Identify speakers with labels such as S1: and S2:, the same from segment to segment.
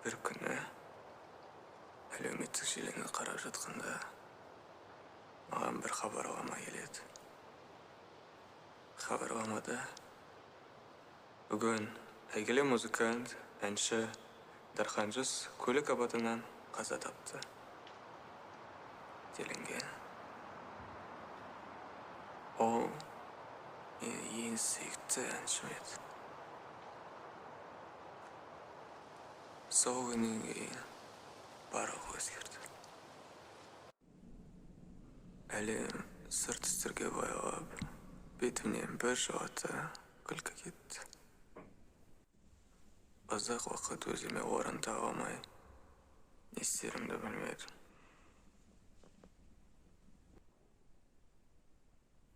S1: Bir күні әлеуметтік желіні қарап жатқанда маған бір хабарлама келеді. Хабарламада бүгін әйгілі музыкант, әнші Дархан Жүз көлік апатынан қаза тапты делінген. Ол менің ең сүйікті әншім еді. Сол күннен кейін барлығы өзгерді. Әлем сырт үстірге боялып, бетімнен бір жоғаты күлкі кетті. Ұзақ уақыт өзіме орын таба алмай, не істерімді білмедім.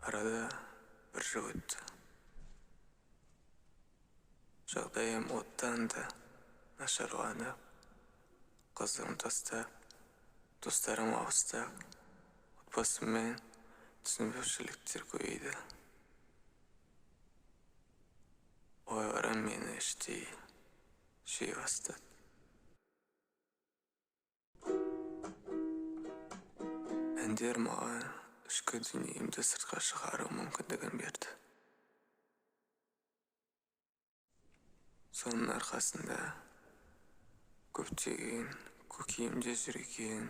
S1: Арада бір жыл өтті. Жағдайым оттан да нашарланып, қызым тастап, достарым ауыстап, отбасыммен түсінбеушіліктер көбейді. Ойларым мені іштей жей бастады. Әндер маған ішкі дүниемді сыртқа шығару мүмкіндігін берді. Соның арқасында көптеген көкейімде жүрген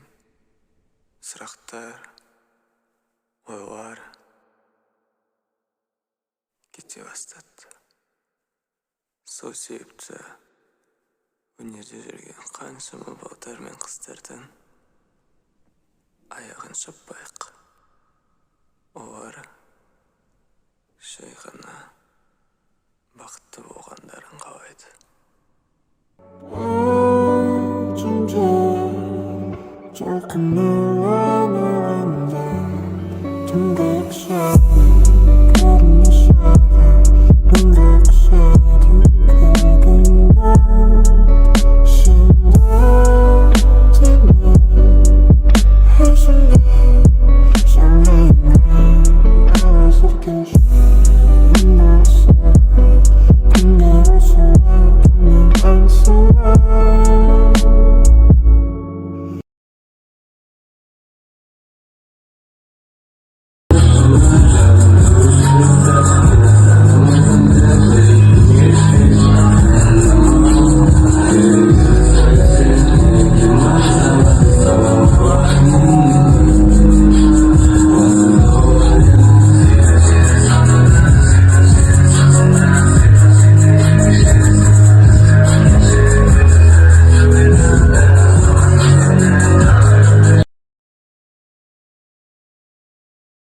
S1: сұрақтар, ойлар кете бастады. Сол себепті өнерде жүрген қаншама балдар мен қыздардың аяғын шаппайық. Олар жай ғана бақытты болғандарын қалайды.
S2: Talking